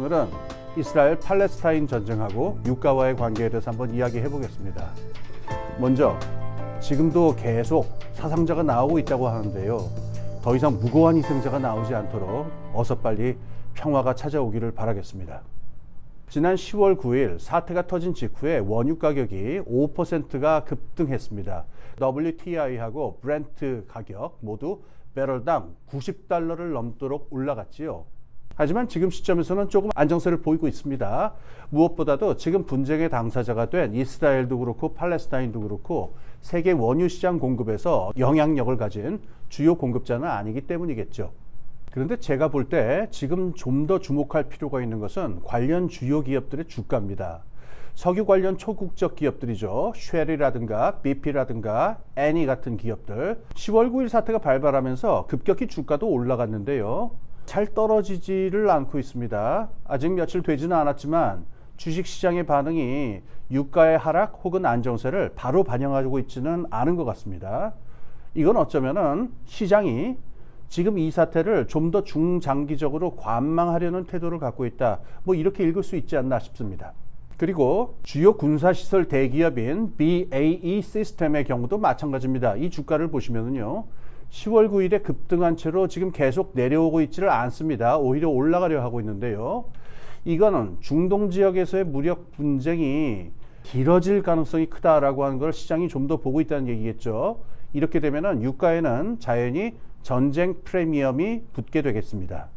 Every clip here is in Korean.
오늘은 이스라엘 팔레스타인 전쟁하고 유가와의 관계에 대해서 한번 이야기해 보겠습니다. 먼저 지금도 계속 사상자가 나오고 있다고 하는데요. 더 이상 무고한 희생자가 나오지 않도록 어서 빨리 평화가 찾아오기를 바라겠습니다. 지난 10월 9일 사태가 터진 직후에 원유 가격이 5%가 급등했습니다. WTI하고 브렌트 가격 모두 배럴당 $90를 넘도록 올라갔지요. 하지만 지금 시점에서는 조금 안정세를 보이고 있습니다. 무엇보다도 지금 분쟁의 당사자가 된 이스라엘도 그렇고 팔레스타인도 그렇고 세계 원유 시장 공급에서 영향력을 가진 주요 공급자는 아니기 때문이겠죠. 그런데 제가 볼 때 지금 좀 더 주목할 필요가 있는 것은 관련 주요 기업들의 주가입니다. 석유 관련 초국적 기업들이죠. 쉘이라든가 BP라든가 애니 같은 기업들 10월 9일 사태가 발발하면서 급격히 주가도 올라갔는데요. 잘 떨어지지를 않고 있습니다. 아직 며칠 되지는 않았지만 주식시장의 반응이 유가의 하락 혹은 안정세를 바로 반영하고 있지는 않은 것 같습니다. 이건 어쩌면은 시장이 지금 이 사태를 좀 더 중장기적으로 관망하려는 태도를 갖고 있다. 이렇게 읽을 수 있지 않나 싶습니다. 그리고 주요 군사시설 대기업인 BAE 시스템의 경우도 마찬가지입니다. 이 주가를 보시면은요. 10월 9일에 급등한 채로 지금 계속 내려오고 있지를 않습니다. 오히려 올라가려 하고 있는데요. 이거는 중동 지역에서의 무력 분쟁이 길어질 가능성이 크다라고 하는 걸 시장이 좀 더 보고 있다는 얘기겠죠. 이렇게 되면은 유가에는 자연히 전쟁 프리미엄이 붙게 되겠습니다.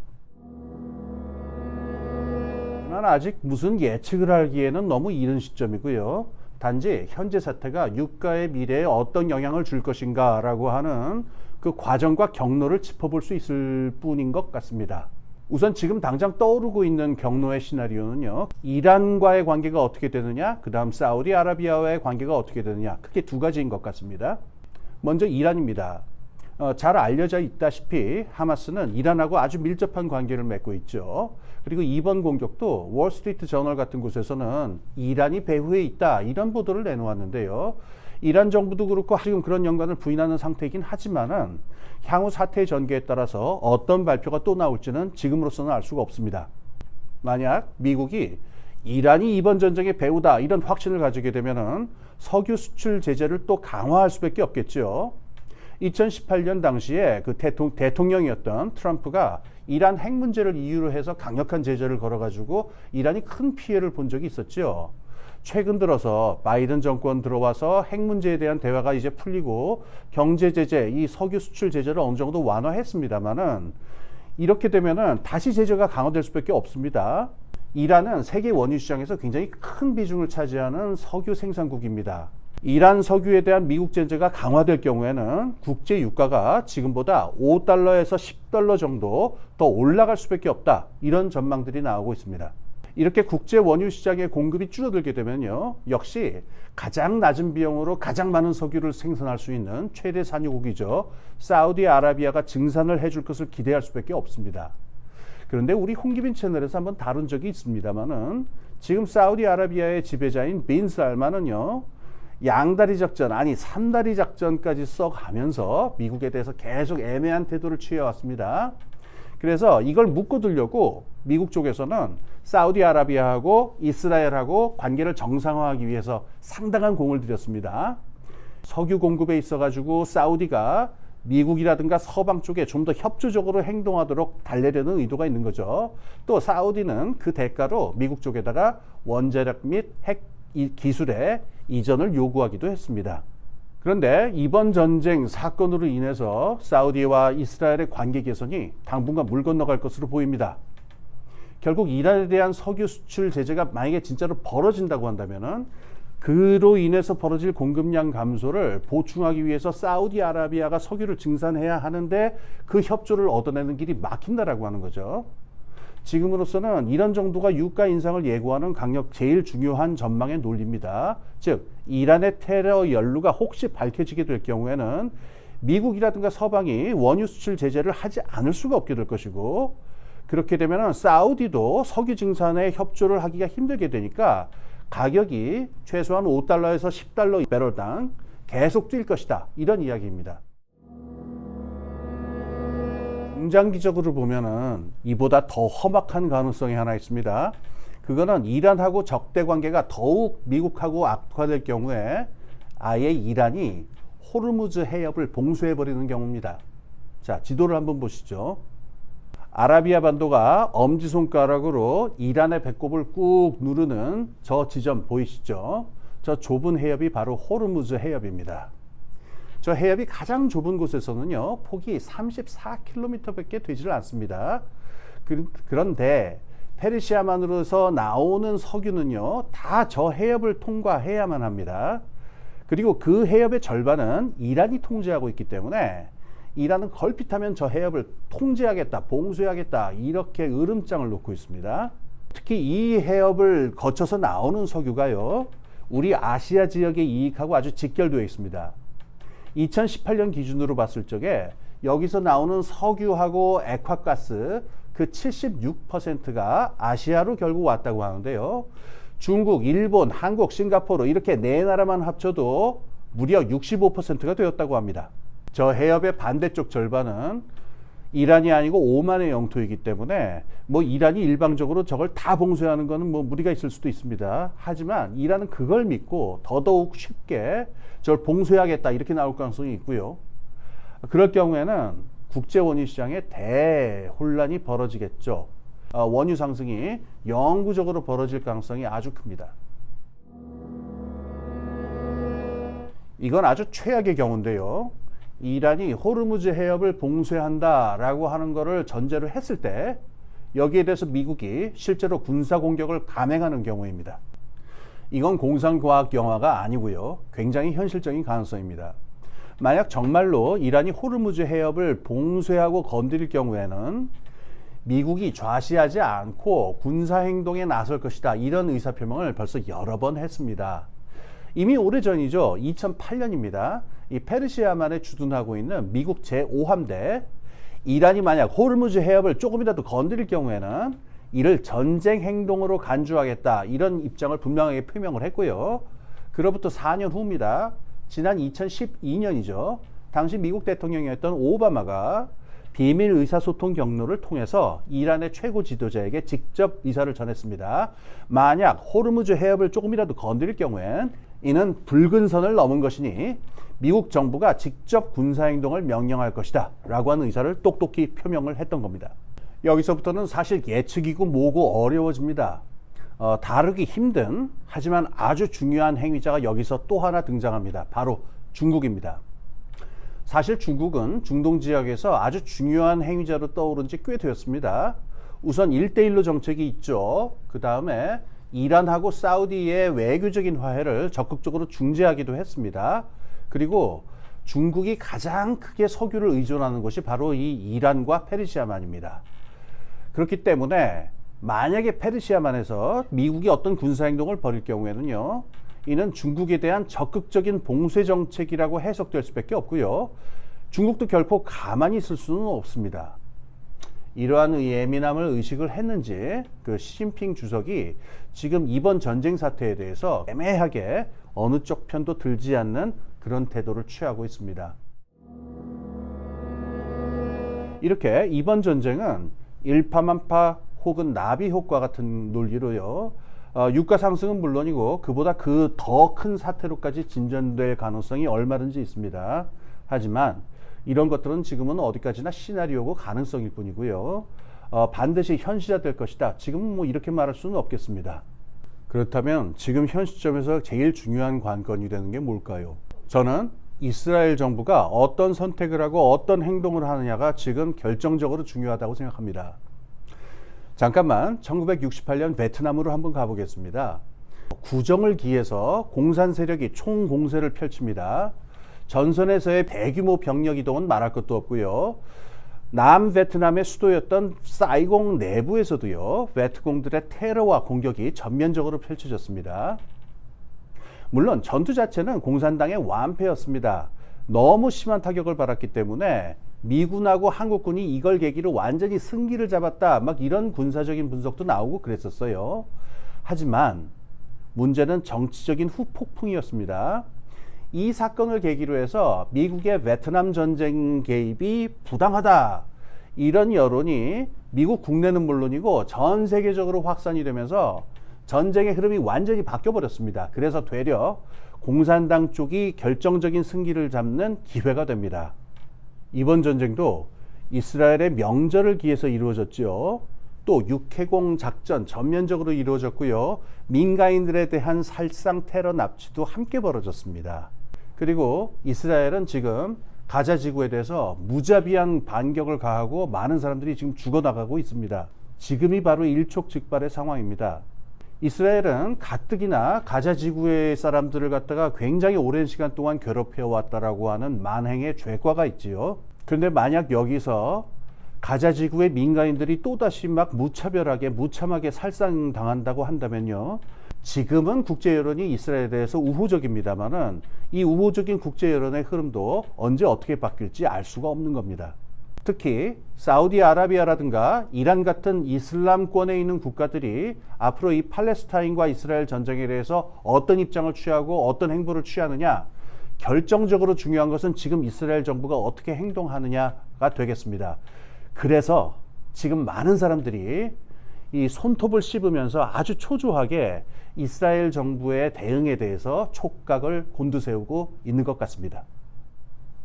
하지만 아직 무슨 예측을 하기에는 너무 이른 시점이고요. 단지 현재 사태가 유가의 미래에 어떤 영향을 줄 것인가 라고 하는 그 과정과 경로를 짚어볼 수 있을 뿐인 것 같습니다. 우선 지금 당장 떠오르고 있는 경로의 시나리오는요. 이란과의 관계가 어떻게 되느냐, 그 다음 사우디아라비아와의 관계가 어떻게 되느냐, 크게 두 가지인 것 같습니다. 먼저 이란입니다. 잘 알려져 있다시피 하마스는 이란하고 아주 밀접한 관계를 맺고 있죠. 그리고 이번 공격도 월스트리트 저널 같은 곳에서는 이란이 배후에 있다 이런 보도를 내놓았는데요. 이란 정부도 그렇고 지금 그런 연관을 부인하는 상태이긴 하지만은 향후 사태의 전개에 따라서 어떤 발표가 또 나올지는 지금으로서는 알 수가 없습니다. 만약 미국이 이란이 이번 전쟁의 배후다 이런 확신을 가지게 되면은 석유 수출 제재를 또 강화할 수밖에 없겠죠. 2018년 당시에 그 대통령이었던 트럼프가 이란 핵 문제를 이유로 해서 강력한 제재를 걸어가지고 이란이 큰 피해를 본 적이 있었죠. 최근 들어서 바이든 정권 들어와서 핵 문제에 대한 대화가 이제 풀리고 경제 제재, 이 석유 수출 제재를 어느 정도 완화했습니다만은 이렇게 되면은 다시 제재가 강화될 수밖에 없습니다. 이란은 세계 원유 시장에서 굉장히 큰 비중을 차지하는 석유 생산국입니다. 이란 석유에 대한 미국 제재가 강화될 경우에는 국제 유가가 지금보다 $5에서 $10 정도 더 올라갈 수밖에 없다. 이런 전망들이 나오고 있습니다. 이렇게 국제 원유 시장의 공급이 줄어들게 되면요. 역시 가장 낮은 비용으로 가장 많은 석유를 생산할 수 있는 최대 산유국이죠. 사우디아라비아가 증산을 해줄 것을 기대할 수밖에 없습니다. 그런데 우리 홍기빈 채널에서 한번 다룬 적이 있습니다만은 지금 사우디아라비아의 지배자인 빈 살만은요. 양다리 작전, 아니 3다리 작전까지 써가면서 미국에 대해서 계속 애매한 태도를 취해왔습니다. 그래서 이걸 묶어두려고 미국 쪽에서는 사우디아라비아하고 이스라엘하고 관계를 정상화하기 위해서 상당한 공을 들였습니다. 석유 공급에 있어가지고 사우디가 미국이라든가 서방 쪽에 좀 더 협조적으로 행동하도록 달래려는 의도가 있는 거죠. 또 사우디는 그 대가로 미국 쪽에다가 원자력 및 핵 기술의 이전을 요구하기도 했습니다. 그런데 이번 전쟁 사건으로 인해서 사우디와 이스라엘의 관계 개선이 당분간 물 건너갈 것으로 보입니다. 결국 이란에 대한 석유 수출 제재가 만약에 진짜로 벌어진다고 한다면은 그로 인해서 벌어질 공급량 감소를 보충하기 위해서 사우디아라비아가 석유를 증산해야 하는데 그 협조를 얻어내는 길이 막힌다라고 하는 거죠. 지금으로서는 이런 정도가 유가 인상을 예고하는 제일 중요한 전망의 논리입니다. 즉 이란의 테러 연루가 혹시 밝혀지게 될 경우에는 미국이라든가 서방이 원유 수출 제재를 하지 않을 수가 없게 될 것이고 그렇게 되면 사우디도 석유 증산에 협조를 하기가 힘들게 되니까 가격이 최소한 $5에서 $10 배럴당 계속 뛸 것이다. 이런 이야기입니다. 중장기적으로 보면은 이보다 더 험악한 가능성이 하나 있습니다. 그거는 이란하고 적대 관계가 더욱 미국하고 악화될 경우에 아예 이란이 호르무즈 해협을 봉쇄해버리는 경우입니다. 자, 지도를 한번 보시죠. 아라비아 반도가 엄지손가락으로 이란의 배꼽을 꾹 누르는 저 지점 보이시죠? 저 좁은 해협이 바로 호르무즈 해협입니다. 저 해협이 가장 좁은 곳에서는요, 폭이 34km밖에 되지를 않습니다. 그런데 페르시아만으로서 나오는 석유는요, 다 저 해협을 통과해야만 합니다. 그리고 그 해협의 절반은 이란이 통제하고 있기 때문에 이란은 걸핏하면 저 해협을 통제하겠다, 봉쇄하겠다, 이렇게 으름장을 놓고 있습니다. 특히 이 해협을 거쳐서 나오는 석유가요, 우리 아시아 지역의 이익하고 아주 직결되어 있습니다. 2018년 기준으로 봤을 적에 여기서 나오는 석유하고 액화가스 그 76%가 아시아로 결국 왔다고 하는데요. 중국, 일본, 한국, 싱가포르 이렇게 네 나라만 합쳐도 무려 65%가 되었다고 합니다. 저 해협의 반대쪽 절반은 이란이 아니고 오만의 영토이기 때문에 뭐 이란이 일방적으로 저걸 다 봉쇄하는 것은 뭐 무리가 있을 수도 있습니다. 하지만 이란은 그걸 믿고 더더욱 쉽게 저걸 봉쇄하겠다 이렇게 나올 가능성이 있고요. 그럴 경우에는 국제 원유 시장에 대혼란이 벌어지겠죠. 원유 상승이 영구적으로 벌어질 가능성이 아주 큽니다. 이건 아주 최악의 경우인데요. 이란이 호르무즈 해협을 봉쇄한다라고 하는 것을 전제로 했을 때 여기에 대해서 미국이 실제로 군사 공격을 감행하는 경우입니다. 이건 공상과학 영화가 아니고요. 굉장히 현실적인 가능성입니다. 만약 정말로 이란이 호르무즈 해협을 봉쇄하고 건드릴 경우에는 미국이 좌시하지 않고 군사행동에 나설 것이다. 이런 의사표명을 벌써 여러 번 했습니다. 이미 오래전이죠. 2008년입니다. 이 페르시아만에 주둔하고 있는 미국 제5함대, 이란이 만약 호르무즈 해협을 조금이라도 건드릴 경우에는 이를 전쟁 행동으로 간주하겠다. 이런 입장을 분명하게 표명을 했고요. 그로부터 4년 후입니다. 지난 2012년이죠. 당시 미국 대통령이었던 오바마가 비밀 의사소통 경로를 통해서 이란의 최고 지도자에게 직접 의사를 전했습니다. 만약 호르무즈 해협을 조금이라도 건드릴 경우엔 이는 붉은 선을 넘은 것이니 미국 정부가 직접 군사행동을 명령할 것이다 라고 하는 의사를 똑똑히 표명을 했던 겁니다. 여기서부터는 사실 예측이고 뭐고 어려워집니다. 다루기 힘든 하지만 아주 중요한 행위자가 여기서 또 하나 등장합니다. 바로 중국입니다. 사실 중국은 중동 지역에서 아주 중요한 행위자로 떠오른 지 꽤 되었습니다. 우선 1대1로 정책이 있죠. 그 다음에 이란하고 사우디의 외교적인 화해를 적극적으로 중재하기도 했습니다. 그리고 중국이 가장 크게 석유를 의존하는 것이 바로 이 이란과 페르시아만입니다. 그렇기 때문에 만약에 페르시아만에서 미국이 어떤 군사행동을 벌일 경우에는요, 이는 중국에 대한 적극적인 봉쇄 정책이라고 해석될 수밖에 없고요. 중국도 결코 가만히 있을 수는 없습니다. 이러한 예민함을 의식을 했는지 그 시진핑 주석이 지금 이번 전쟁 사태에 대해서 애매하게 어느 쪽 편도 들지 않는 그런 태도를 취하고 있습니다. 이렇게 이번 전쟁은 일파만파 혹은 나비 효과 같은 논리로요. 유가 상승은 물론이고 그보다 그 더 큰 사태로까지 진전될 가능성이 얼마든지 있습니다. 하지만 이런 것들은 지금은 어디까지나 시나리오고 가능성일 뿐이고요. 반드시 현실화될 것이다. 지금은 뭐 이렇게 말할 수는 없겠습니다. 그렇다면 지금 현 시점에서 제일 중요한 관건이 되는 게 뭘까요? 저는 이스라엘 정부가 어떤 선택을 하고 어떤 행동을 하느냐가 지금 결정적으로 중요하다고 생각합니다. 잠깐만 1968년 베트남으로 한번 가보겠습니다. 구정을 기해서 공산 세력이 총공세를 펼칩니다. 전선에서의 대규모 병력 이동은 말할 것도 없고요. 남베트남의 수도였던 사이공 내부에서도요, 베트공들의 테러와 공격이 전면적으로 펼쳐졌습니다. 물론 전투 자체는 공산당의 완패였습니다. 너무 심한 타격을 받았기 때문에 미군하고 한국군이 이걸 계기로 완전히 승기를 잡았다, 막 이런 군사적인 분석도 나오고 그랬었어요. 하지만 문제는 정치적인 후폭풍이었습니다. 이 사건을 계기로 해서 미국의 베트남 전쟁 개입이 부당하다, 이런 여론이 미국 국내는 물론이고 전 세계적으로 확산이 되면서 전쟁의 흐름이 완전히 바뀌어 버렸습니다. 그래서 되려 공산당 쪽이 결정적인 승기를 잡는 기회가 됩니다. 이번 전쟁도 이스라엘의 명절을 기해서 이루어졌죠. 또 육해공 작전 전면적으로 이루어졌고요. 민간인들에 대한 살상 테러 납치도 함께 벌어졌습니다. 그리고 이스라엘은 지금 가자 지구에 대해서 무자비한 반격을 가하고 많은 사람들이 지금 죽어나가고 있습니다. 지금이 바로 일촉즉발의 상황입니다. 이스라엘은 가뜩이나 가자 지구의 사람들을 갖다가 굉장히 오랜 시간 동안 괴롭혀 왔다라고 하는 만행의 죄과가 있지요. 그런데 만약 여기서 가자 지구의 민간인들이 또다시 막 무차별하게 무참하게 살상당한다고 한다면요. 지금은 국제 여론이 이스라엘에 대해서 우호적입니다만은 이 우호적인 국제 여론의 흐름도 언제 어떻게 바뀔지 알 수가 없는 겁니다. 특히 사우디아라비아라든가 이란 같은 이슬람권에 있는 국가들이 앞으로 이 팔레스타인과 이스라엘 전쟁에 대해서 어떤 입장을 취하고 어떤 행보를 취하느냐, 결정적으로 중요한 것은 지금 이스라엘 정부가 어떻게 행동하느냐가 되겠습니다. 그래서 지금 많은 사람들이 이 손톱을 씹으면서 아주 초조하게 이스라엘 정부의 대응에 대해서 촉각을 곤두세우고 있는 것 같습니다.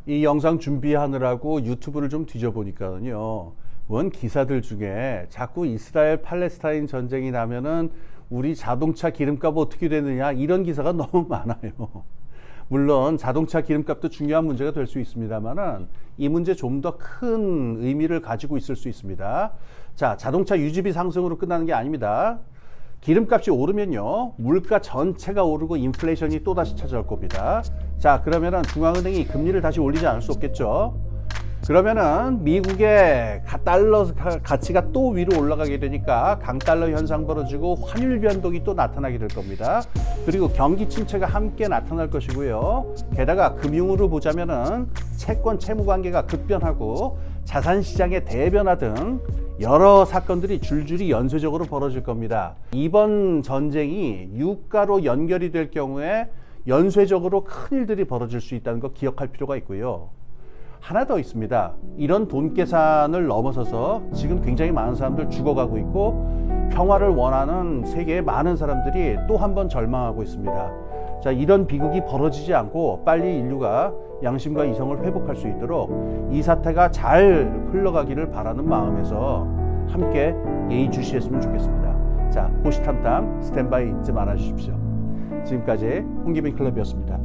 이 영상 준비하느라고 유튜브를 좀 뒤져보니까요. 원 기사들 중에 자꾸 이스라엘 팔레스타인 전쟁이 나면은 우리 자동차 기름값 어떻게 되느냐 이런 기사가 너무 많아요. 물론 자동차 기름값도 중요한 문제가 될 수 있습니다만은 이 문제 좀 더 큰 의미를 가지고 있을 수 있습니다. 자, 자동차 유지비 상승으로 끝나는 게 아닙니다. 기름값이 오르면요, 물가 전체가 오르고 인플레이션이 또다시 찾아올 겁니다. 자, 그러면은 중앙은행이 금리를 다시 올리지 않을 수 없겠죠. 그러면은 미국의 달러 가치가 또 위로 올라가게 되니까 강달러 현상 벌어지고 환율 변동이 또 나타나게 될 겁니다. 그리고 경기 침체가 함께 나타날 것이고요. 게다가 금융으로 보자면은 채권 채무 관계가 급변하고 자산 시장의 대변화 등 여러 사건들이 줄줄이 연쇄적으로 벌어질 겁니다. 이번 전쟁이 유가로 연결이 될 경우에 연쇄적으로 큰 일들이 벌어질 수 있다는 거 기억할 필요가 있고요. 하나 더 있습니다. 이런 돈 계산을 넘어서서 지금 굉장히 많은 사람들 죽어가고 있고 평화를 원하는 세계의 많은 사람들이 또 한 번 절망하고 있습니다. 자, 이런 비극이 벌어지지 않고 빨리 인류가 양심과 이성을 회복할 수 있도록 이 사태가 잘 흘러가기를 바라는 마음에서 함께 예의주시했으면 좋겠습니다. 자, 호시탐탐 스탠바이 잊지 말아 주십시오. 지금까지 홍기빈 클럽이었습니다.